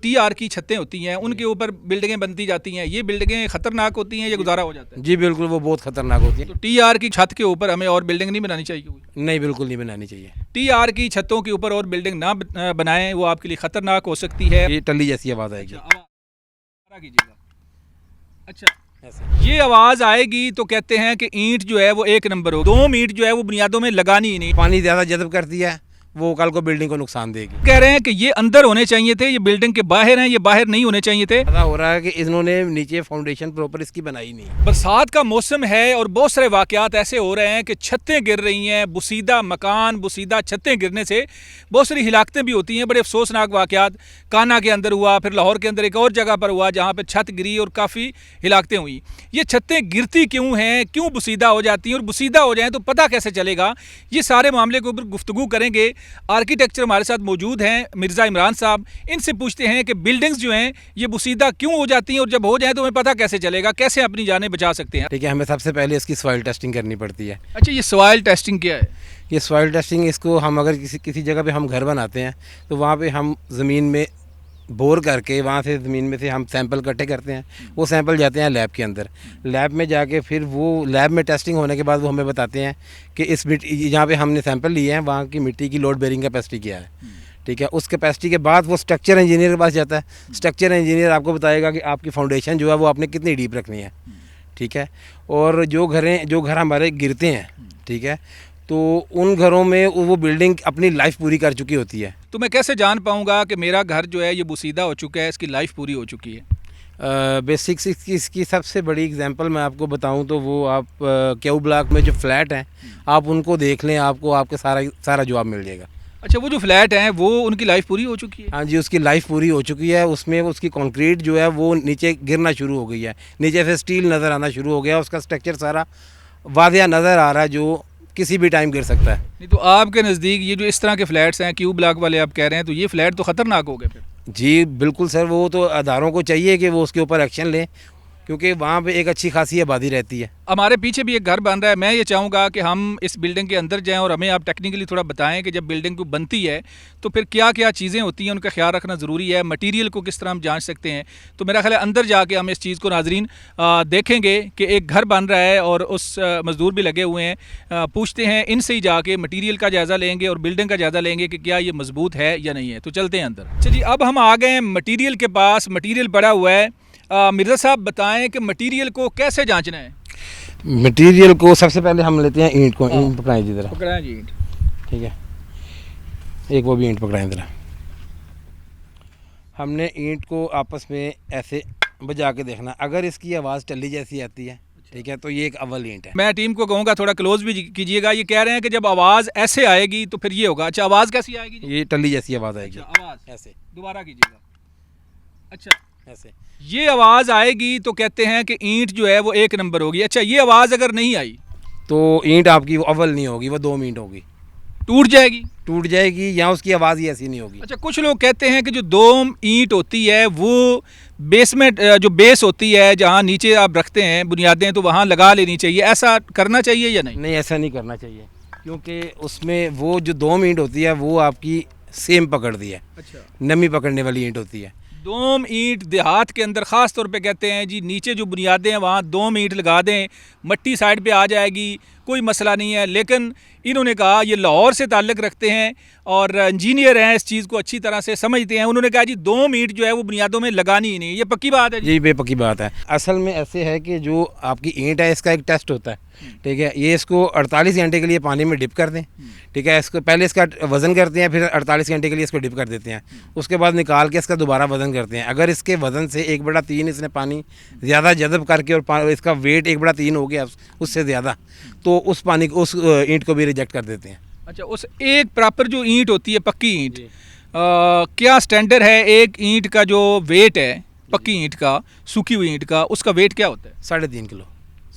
TR की छतें होती हैं, उनके ऊपर बिल्डिंगें बनती जाती हैं, ये बिल्डिंगें खतरनाक होती हैं या गुजारा हो जाता है? जी बिल्कुल, वो बहुत खतरनाक होती है। तो टीआर की छत के ऊपर हमें और बिल्डिंग नहीं बनानी चाहिए कोई? नहीं, बिल्कुल नहीं बनानी चाहिए। टीआर की छतों के ऊपर और बिल्डिंग ना बनाएं, वो आपके लिए खतरनाक हो सकती है। ये टल्ली जैसी आवाज़ आएगी। आवाज़ कीजिएगा। अच्छा, ऐसे ये आवाज़ आएगी तो कहते हैं कि ईंट जो है वो एक नंबर हो, 2 ईंट जो है वो बुनियादों में लगानी ही नहीं। पानी ज़्यादा जज़ब करती है, वो कल को बिल्डिंग को नुकसान देगी। कह रहे हैं कि ये अंदर होने चाहिए थे, ये बिल्डिंग के बाहर हैं, ये बाहर नहीं होने चाहिए थे। पता हो रहा है कि इन्होंने नीचे फाउंडेशन प्रॉपर इसकी बनाई नहीं। बरसात का मौसम है और बहुत सारे वाकयात ऐसे हो रहे हैं कि छतें गिर रही हैं, बुसीदा मकान, बुसीदा छतें गिरने से बहुत सारी हिलाकतें भी होती हैं। बड़े अफसोसनाक वाकयात काना के अंदर हुआ, फिर लाहौर के अंदर एक और जगह पर हुआ जहाँ पर छत गिरी और काफ़ी हिलाकतें हुई। ये छतें गिरती क्यों हैं, क्यों बुसीदा हो जाती हैं, और बुसीदा हो जाएँ तो पता कैसे चलेगा? ये सारे मामले के ऊपर गुफ्तगू करेंगे। आर्किटेक्चर हमारे साथ मौजूद हैं मिर्ज़ा इमरान साहब। इनसे पूछते हैं कि बिल्डिंग्स जो हैं ये बुसीदा क्यों हो जाती हैं, और जब हो जाए तो हमें पता कैसे चलेगा, कैसे अपनी जानें बचा सकते हैं? ठीक है, हमें सबसे पहले इसकी सॉइल टेस्टिंग करनी पड़ती है। अच्छा, ये सॉइल टेस्टिंग क्या है? ये सॉइल टेस्टिंग, इसको हम अगर किसी जगह पे हम घर बनाते हैं तो वहाँ पे हम ज़मीन में बोर करके वहाँ से ज़मीन में से हम सैंपल इकट्ठे करते हैं। वो सैंपल जाते हैं लैब के अंदर। लैब में जाके फिर वो लैब में टेस्टिंग होने के बाद वो हमें बताते हैं कि इस मिट्टी जहाँ पे हमने सैंपल लिए हैं वहाँ की मिट्टी की लोड बेरिंग कैपेसिटी क्या है। ठीक है, उस कैपेसिटी के बाद वो स्ट्रक्चर इंजीनियर के पास जाता है। स्ट्रक्चर इंजीनियर आपको बताएगा कि आपकी फाउंडेशन जो है वो आपने कितनी डीप रखनी है। ठीक है, और जो घर हमारे गिरते हैं, ठीक है, तो उन घरों में वो बिल्डिंग अपनी लाइफ पूरी कर चुकी होती है। तो मैं कैसे जान पाऊंगा कि मेरा घर जो है ये बुसीदा हो चुका है, इसकी लाइफ पूरी हो चुकी है? बेसिक्स इसकी सबसे बड़ी एग्जांपल मैं आपको बताऊं तो वो आप क्यू ब्लॉक में जो फ्लैट हैं आप उनको देख लें, आपको आपके सारा जवाब मिल जाएगा। अच्छा, वो जो फ्लैट हैं वो उनकी लाइफ पूरी हो चुकी है? हाँ जी, उसकी लाइफ पूरी हो चुकी है। उसमें उसकी कंक्रीट जो है वो नीचे गिरना शुरू हो गई है, नीचे से स्टील नज़र आना शुरू हो गया, उसका स्ट्रक्चर सारा वादिया नज़र आ रहा है जो किसी भी टाइम गिर सकता है। नहीं तो आपके नज़दीक ये जो इस तरह के फ्लैट्स हैं क्यू ब्लॉक वाले आप कह रहे हैं, तो ये फ्लैट तो ख़तरनाक हो गए फिर? जी बिल्कुल सर, वो तो अदारों को चाहिए कि वो उसके ऊपर एक्शन लें, क्योंकि वहाँ पे एक अच्छी खासी आबादी रहती है। हमारे पीछे भी एक घर बन रहा है। मैं ये चाहूँगा कि हम इस बिल्डिंग के अंदर जाएं और हमें आप टेक्निकली थोड़ा बताएं कि जब बिल्डिंग को बनती है तो फिर क्या क्या चीज़ें होती हैं, उनका ख्याल रखना ज़रूरी है। मटीरियल को किस तरह हम जांच सकते हैं, तो मेरा ख्याल है अंदर जाके हम इस चीज़ को नाजरीन देखेंगे कि एक घर बन रहा है और उस मज़दूर भी लगे हुए हैं। पूछते हैं इनसे ही जाके मटीरियल का जायज़ा लेंगे और बिल्डिंग का जायज़ा लेंगे कि क्या ये मजबूत है या नहीं है। तो चलते हैं अंदर। अच्छा जी, अब हम आ गए हैं मटीरियल के पास। मटीरियल पड़ा हुआ है। मिर्ज़ा साहब बताएं कि मटीरियल को कैसे जांचना है? मटीरियल को सबसे पहले हम लेते हैं ईंट को। ईंट पकड़ाएं जी ज़रा। पकड़ाएं जी ईंट। ठीक है, एक वो भी ईंट पकड़ाएं ज़रा। हमने ईंट को आपस में ऐसे बजा के देखना, अगर इसकी आवाज़ टल्ली जैसी आती है, ठीक है, तो ये एक अव्वल ईंट है। मैं टीम को कहूँगा थोड़ा क्लोज भी कीजिएगा। ये कह रहे हैं कि जब आवाज़ ऐसे आएगी तो फिर ये होगा। अच्छा, आवाज़ कैसी आएगी जी? ये टल्ली जैसी आवाज़ आएगी। अच्छा, आवाज़ ऐसे दोबारा कीजिएगा। अच्छा, ऐसे ये आवाज़ आएगी तो कहते हैं कि ईंट जो है वो एक नंबर होगी। अच्छा, ये आवाज़ अगर नहीं आई तो ईंट आपकी वो अव्वल नहीं होगी, वो 2 ईंट होगी, टूट जाएगी? टूट जाएगी, या उसकी आवाज़ ही ऐसी नहीं होगी। अच्छा, कुछ लोग कहते हैं कि जो 2 ईंट होती है वो बेसमेंट जो बेस होती है जहाँ नीचे आप रखते हैं बुनियादें, तो वहाँ लगा लेनी चाहिए। ऐसा करना चाहिए या नहीं? नहीं, ऐसा नहीं करना चाहिए, क्योंकि उसमें वो जो 2 ईंट होती है वो आपकी सेम पकड़ती है। अच्छा, नमी पकड़ने वाली ईंट होती है। 2 ईंट देहात के अंदर ख़ास तौर पे कहते हैं जी नीचे जो बुनियादें हैं वहाँ 2 ईंट लगा दें, मट्टी साइड पे आ जाएगी, कोई मसला नहीं है। लेकिन इन्होंने कहा ये लाहौर से ताल्लुक़ रखते हैं और इंजीनियर हैं, इस चीज़ को अच्छी तरह से समझते हैं। उन्होंने कहा जी 2 ईंट जो है वो बुनियादों में लगानी ही नहीं। ये पक्की बात है जी? बेपक्की बात है। असल में ऐसे है कि जो आपकी ईंट है इसका एक टेस्ट होता है, ठीक है। ये इसको 48 घंटे के लिए पानी में डिप कर दें, ठीक है। इसको पहले इसका वज़न करते हैं, फिर 48 घंटे के लिए इसको डिप कर देते हैं, उसके बाद निकाल के इसका दोबारा वज़न करते हैं। अगर इसके वज़न से 1/3 इसने पानी ज़्यादा जज़ब करके और इसका वेट 1/3 हो गया उससे ज़्यादा, तो उस पानी को, उस ईंट को भी रिजेक्ट कर देते हैं। अच्छा, उस एक प्रॉपर जो ईंट होती है पक्की ईंट, क्या स्टैंडर्ड है एक ईंट का जो वेट है पक्की ईंट का, सूखी हुई ईंट का, उसका वेट क्या होता है? 3.5 किलो।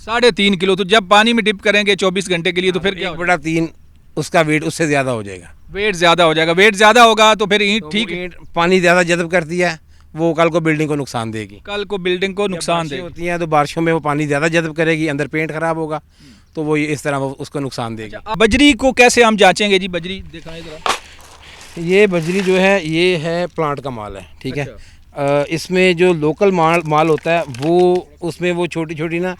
3.5 किलो। तो जब पानी में डिप करेंगे 24 घंटे के लिए तो फिर क्या 1/3 उसका वेट उससे ज़्यादा हो जाएगा। वेट ज़्यादा हो जाएगा। वेट ज़्यादा होगा तो फिर ईंट ठीक है, ईंट पानी ज़्यादा जज़ब करती है, वो कल को बिल्डिंग को नुकसान देगी। कल को बिल्डिंग को नुकसान देगी। होती हैं तो बारिशों में वो पानी ज़्यादा जज़ब करेगी, अंदर पेंट ख़राब होगा, तो वो इस तरह उसको नुकसान देगी। अच्छा, बजरी को कैसे हम जांचेंगे जी? बजरी दिखाएं जरा। ये बजरी जो है ये है प्लांट का माल है, ठीक है। इसमें जो लोकल माल होता है वो उसमें वो छोटी छोटी ना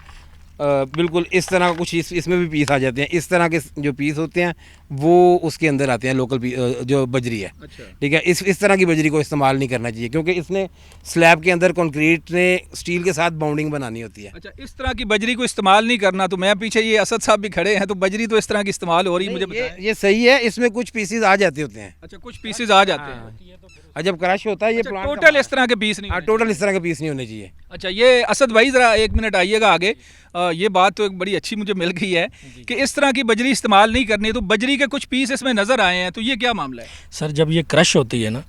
बिल्कुल इस तरह का कुछ इसमें भी पीस आ जाते हैं। इस तरह के जो पीस होते हैं वो उसके अंदर आते हैं लोकल जो बजरी है, ठीक है। इस तरह की बजरी को इस्तेमाल नहीं करना चाहिए क्योंकि इसने स्लैब के अंदर कंक्रीट ने स्टील के साथ बाउंडिंग बनानी होती है। अच्छा, इस तरह की बजरी को इस्तेमाल नहीं करना। तो मैं पीछे ये असद साहब भी खड़े हैं, तो बजरी तो इस तरह की इस्तेमाल हो रही है, मुझे बताएं। ये सही है, इसमें कुछ पीसेज आ जाते होते हैं। अच्छा, कुछ पीसेज आ जाते हैं। और जब क्रश होता है ये अच्छा, टोटल इस तरह के पीस नहीं। टोटल इस तरह के पीस नहीं होने चाहिए। अच्छा, ये असद भाई ज़रा एक मिनट आइएगा आगे। ये बात तो एक बड़ी अच्छी मुझे मिल गई है कि इस तरह की बजरी इस्तेमाल नहीं करनी। तो बजरी के कुछ पीस इसमें नज़र आए हैं, तो ये क्या मामला है? सर जब ये क्रश होती है ना,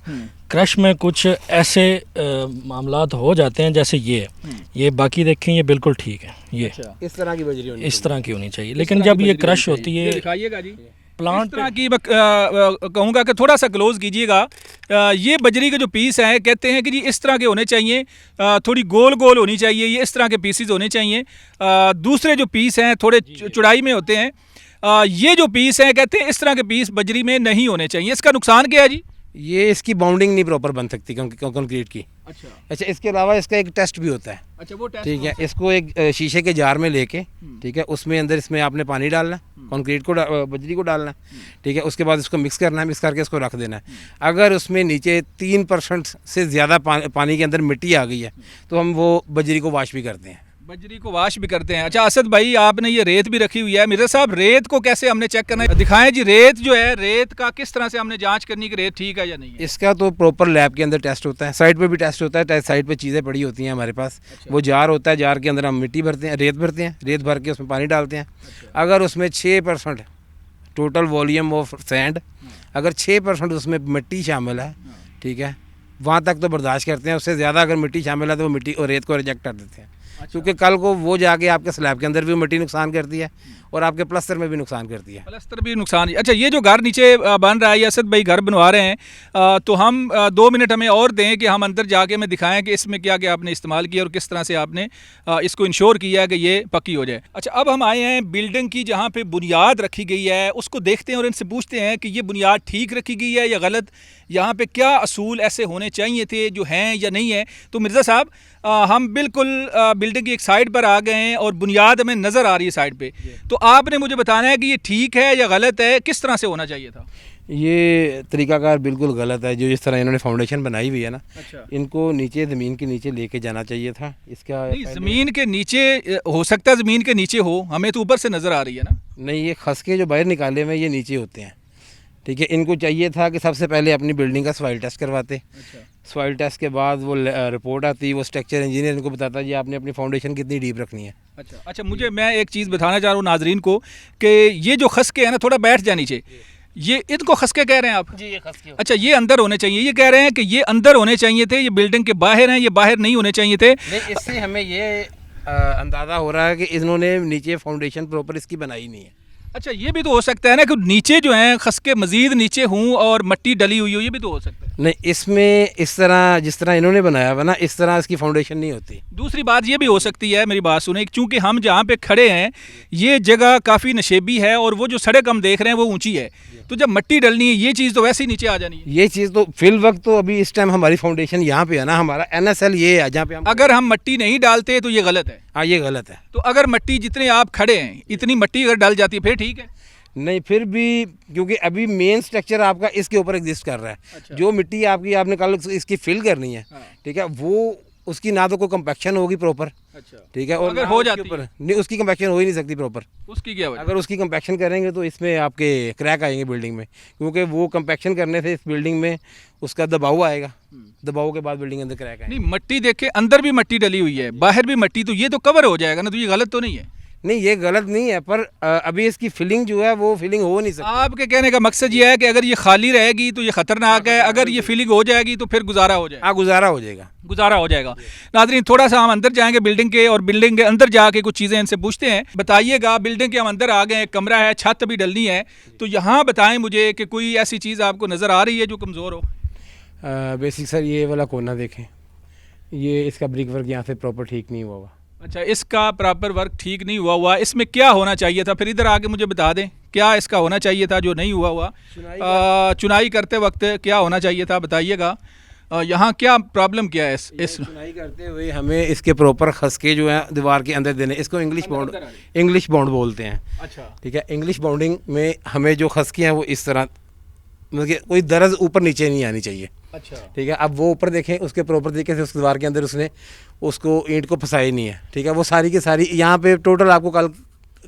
क्रश में कुछ ऐसे मामलात हो जाते हैं जैसे ये बाकी देखें ये बिल्कुल ठीक है। ये इस तरह की बजरी होनी इस तरह की होनी चाहिए, लेकिन जब ये क्रश होती है दिखाइएगा जी प्लांट इस तरह की। कहूँगा कि थोड़ा सा क्लोज कीजिएगा। ये बजरी के जो पीस हैं कहते हैं कि जी इस तरह के होने चाहिए, थोड़ी गोल गोल होनी चाहिए, ये इस तरह के पीसेस होने चाहिए। दूसरे जो पीस हैं थोड़े चौड़ाई में होते हैं। ये जो पीस हैं कहते हैं इस तरह के पीस बजरी में नहीं होने चाहिए। इसका नुकसान क्या है जी? ये इसकी बाउंडिंग नहीं प्रॉपर बन सकती कंक्रीट की। अच्छा, इसके अलावा इसका एक टेस्ट भी होता है। अच्छा, वो टेस्ट, ठीक है। इसको एक शीशे के जार में लेके, ठीक है, उसमें अंदर इसमें आपने पानी डालना है, कंक्रीट को बजरी को डालना है, ठीक है। उसके बाद इसको मिक्स करना है, मिक्स करके इसको रख देना है। अगर उसमें नीचे 3% से ज़्यादा पानी के अंदर मिट्टी आ गई है तो हम वो बजरी को वाश भी करते हैं। बजरी को वाश भी करते हैं। अच्छा असद भाई, आपने ये रेत भी रखी हुई है। मिर्ज़ा साहब, रेत को कैसे हमने चेक करना है? दिखाएं जी, रेत जो है, रेत का किस तरह से हमने जांच करनी कि रेत ठीक है या नहीं है? इसका तो प्रॉपर लैब के अंदर टेस्ट होता है, साइड पे भी टेस्ट होता है। साइड पे चीज़ें पड़ी होती हैं हमारे पास। वो जार होता है, जार के अंदर हम मिट्टी भरते हैं, रेत भरते हैं, रेत भर के उसमें पानी डालते हैं। अगर उसमें 6% टोटल वॉल्यूम ऑफ सैंड, अगर 6% उसमें मिट्टी शामिल है, ठीक है, वहाँ तक तो बर्दाश्त करते हैं। उससे ज़्यादा अगर मिट्टी शामिल है तो वो मिट्टी और रेत को रिजेक्ट कर देते हैं। क्योंकि कल को वो जाके आपके स्लैब के अंदर भी मिट्टी नुकसान करती है और आपके प्लस्तर में भी नुकसान करती है। प्लस्तर भी नुकसान। अच्छा, ये जो घर नीचे बन रहा है, ये असद भाई घर बनवा रहे हैं, तो हम 2 मिनट हमें और दें कि हम अंदर जाके हमें दिखाएं कि इसमें क्या क्या आपने इस्तेमाल किया और किस तरह से आपने इसको इंश्योर किया है कि ये पक्की हो जाए। अच्छा, अब हम आए हैं बिल्डिंग की जहाँ पे बुनियाद रखी गई है, उसको देखते हैं और इनसे पूछते हैं कि ये बुनियाद ठीक रखी गई है या गलत, यहाँ पे क्या असूल ऐसे होने चाहिए थे जो हैं या नहीं है। तो मिर्ज़ा साहब, हम बिल्कुल बिल्डिंग की एक साइड पर आ गए हैं और बुनियाद हमें नज़र आ रही है साइड पे। तो आपने मुझे बताना है कि ये ठीक है या गलत है, किस तरह से होना चाहिए था? ये तरीकाकार बिल्कुल गलत है। जो इस तरह इन्होंने फाउंडेशन बनाई हुई है ना, अच्छा, इनको नीचे ज़मीन के नीचे लेके जाना चाहिए था। इसका नहीं, ज़मीन के नीचे हो सकता है, ज़मीन के नीचे हो, हमें तो ऊपर से नज़र आ रही है ना। नहीं, ये खस के जो बाहर निकाले हुए ये नीचे होते हैं, ठीक है। इनको चाहिए था कि सबसे पहले अपनी बिल्डिंग का सॉइल टेस्ट करवाते। सॉइल टेस्ट के बाद वो रिपोर्ट आती, वो स्ट्रक्चर इंजीनियर इनको बताता जी आपने अपनी फाउंडेशन कितनी डीप रखनी है। अच्छा, मैं एक चीज़ बताना चाह रहा हूँ नाजरीन को कि ये जो खसके हैं ना, थोड़ा बैठ जाए नीचे, ये इनको खसके कह रहे हैं आप? जी, ये खसके। अच्छा, ये अंदर होने चाहिए, ये कह रहे हैं कि ये अंदर होने चाहिए थे, ये बिल्डिंग के बाहर हैं, ये बाहर नहीं होने चाहिए थे। नहीं, इससे हमें ये अंदाज़ा हो रहा है कि इन्होंने नीचे फाउंडेशन प्रॉपर इसकी बनाई नहीं है। अच्छा, ये भी तो हो सकता है ना कि नीचे जो है खसके मजीद नीचे हों और मिट्टी डली हुई हो, ये भी तो हो सकता है। नहीं, इसमें इस तरह जिस तरह इन्होंने बनाया हुआ ना, इस तरह इसकी फाउंडेशन नहीं होती। दूसरी बात ये भी हो सकती है, मेरी बात सुने, चूंकि हम जहाँ पे खड़े हैं ये जगह काफ़ी नशेबी है और वो जो सड़क हम देख रहे हैं वो ऊंची है, तो जब मिट्टी डलनी है ये चीज़ तो वैसे ही नीचे आ जानी है। ये चीज़ तो फिल वक्त तो अभी इस टाइम हमारी फाउंडेशन यहाँ पे है ना, हमारा NSL ये है जहाँ पे हम, अगर हम मिट्टी नहीं डालते तो ये गलत है। हाँ, ये गलत है। तो अगर मिट्टी जितने आप खड़े हैं इतनी मिट्टी अगर डल जाती है फिर ठीक है? नहीं, फिर भी क्योंकि अभी मेन स्ट्रक्चर आपका इसके ऊपर एग्जिस्ट कर रहा है। अच्छा। जो मिट्टी आपकी आपने कल इसकी फिल करनी है, ठीक है, वो उसकी ना तो कोई कंपैक्शन होगी प्रॉपर, अच्छा, ठीक है, और अगर ना हो उसके जाती ऊपर नहीं, उसकी कंपैक्शन हो ही नहीं सकती प्रॉपर। उसकी क्या वजह? अगर उसकी कंपैक्शन करेंगे तो इसमें आपके क्रैक आएंगे बिल्डिंग में, क्योंकि वो कंपैक्शन करने से इस बिल्डिंग में उसका दबाव आएगा, दबाव के बाद बिल्डिंग के अंदर क्रैक आएंगे। नहीं, मिट्टी देखे अंदर भी मिट्टी डली हुई है, बाहर भी मिट्टी, तो ये तो कवर हो जाएगा ना, तो ये गलत तो नहीं है? नहीं, ये गलत नहीं है, पर अभी इसकी फिलिंग जो है वो फिलिंग हो नहीं सकती। आपके कहने का मकसद ये है कि अगर ये खाली रहेगी तो ये खतरनाक है, अगर ये फिलिंग हो जाएगी तो फिर गुजारा हो जाएगा। हाँ, गुजारा हो जाएगा, गुजारा हो जाएगा। नाज़रीन, थोड़ा सा हम अंदर जाएंगे बिल्डिंग के, और बिल्डिंग के अंदर जाके कुछ चीज़ें इनसे पूछते हैं। बताइएगा, बिल्डिंग के हम अंदर आ गए, कमरा है, छत भी डलनी है, तो यहाँ बताएं मुझे कि कोई ऐसी चीज़ आपको नज़र आ रही है जो कमज़ोर हो? बेसिक सर ये वाला कोना देखें, ये इसका ब्रिक वर्क यहाँ से प्रॉपर ठीक नहीं हुआ हुआ। अच्छा, इसका प्रॉपर वर्क ठीक नहीं हुआ, इसमें क्या होना चाहिए था? फिर इधर आके मुझे बता दें क्या इसका होना चाहिए था जो नहीं हुआ चुनाई करते वक्त क्या होना चाहिए था बताइएगा। यहाँ क्या प्रॉब्लम क्या है इस चुनाई करते हुए हमें इसके प्रॉपर खसके जो है दीवार के अंदर देने, इसको इंग्लिश बाउंड बोलते हैं। अच्छा, ठीक है। इंग्लिश बाउंडिंग में हमें जो खसके हैं वो इस तरह, मतलब कि कोई दर्ज ऊपर नीचे नहीं आनी चाहिए। अच्छा, ठीक है। अब वो ऊपर देखें, उसके प्रॉपर तरीके से उस दीवार के अंदर उसने उसको ईंट को फंसाई नहीं है। ठीक है। वो सारी की सारी यहाँ पे टोटल आपको कल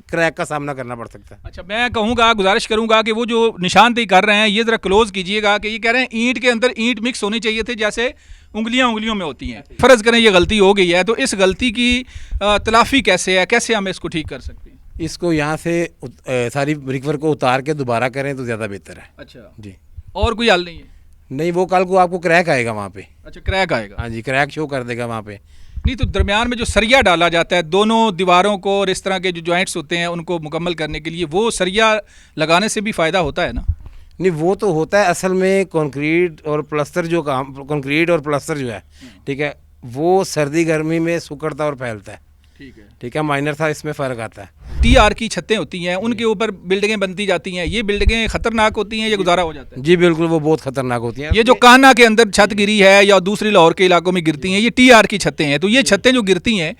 क्रैक का सामना करना पड़ सकता है। अच्छा, मैं कहूँगा, गुजारिश करूँगा कि वो जो निशानदेही कर रहे हैं ये ज़रा क्लोज कीजिएगा कि ये कह रहे हैं ईंट के अंदर ईंट मिक्स होनी चाहिए थी जैसे उंगलियों में होती हैं। फ़र्ज़ करें ये गलती हो गई है तो इस गलती की तलाफ़ी कैसे है, कैसे हम इसको ठीक कर सकते हैं? इसको यहाँ से सारी ब्रिकवर्क को उतार के दोबारा करें तो ज़्यादा बेहतर है। अच्छा जी। और कोई हल नहीं है? नहीं, वो कल को आपको क्रैक आएगा वहाँ पे। अच्छा, क्रैक आएगा। हाँ जी, क्रैक शो कर देगा वहाँ पे। नहीं तो दरमियान में जो सरिया डाला जाता है दोनों दीवारों को और इस तरह के जो जॉइंट्स होते हैं उनको मुकम्मल करने के लिए, वो सरिया लगाने से भी फ़ायदा होता है ना? नहीं, वो तो होता है। असल में कंक्रीट और प्लास्टर जो काम, कंक्रीट और प्लास्टर जो है, ठीक है, वो सर्दी गर्मी में सिकुड़ता और फैलता है। ठीक है। ठीक है। माइनर था, इसमें फ़र्क आता है। TR की छतें होती हैं, उनके ऊपर बिल्डिंगें बनती जाती हैं, ये बिल्डिंगें ख़तरनाक होती हैं, ये गुजारा हो जाता है? जी बिल्कुल, वो बहुत ख़तरनाक होती हैं। ये जो कान्हा के अंदर छत गिरी है या दूसरी लाहौर के इलाकों में गिरती हैं, ये TR की छतें हैं। तो ये छतें जो गिरती हैं,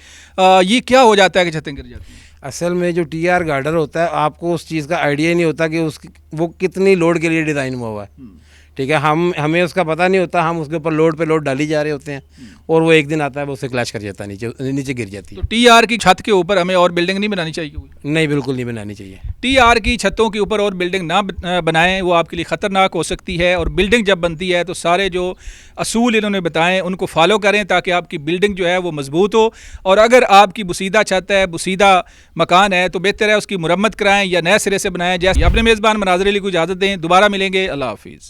ये क्या हो जाता है कि छतें गिर जाती हैं? असल में जो TR गार्डर होता है, आपको उस चीज़ का आइडिया ही नहीं होता कि उसकी वो कितनी लोड के लिए डिज़ाइन हुआ हुआ है। ठीक है। हमें उसका पता नहीं होता, हम उसके ऊपर लोड पे लोड डाली जा रहे होते हैं और वो एक दिन आता है वो उसे क्लैश कर जाता है, नीचे गिर जाती तो है। TR की छत के ऊपर हमें और बिल्डिंग नहीं बनानी चाहिए? नहीं, बिल्कुल नहीं बनानी चाहिए। TR की छतों के ऊपर और बिल्डिंग ना बनाएं, वो आपके लिए ख़तरनाक हो सकती है। और बिल्डिंग जब बनती है तो सारे जो असूल इन्होंने बताएं उनको फॉलो करें ताकि आपकी बिल्डिंग जो है वो मजबूत हो। और अगर आपकी बुसीदा छत है, बुसीदा मकान है, तो बेहतर है उसकी मुरम्मत कराएं या नए सिरे से बनाएं। जैसे अपने मेज़बान मनाज़िर अली को इजाज़त दें, दोबारा मिलेंगे। अल्लाह हाफिज़।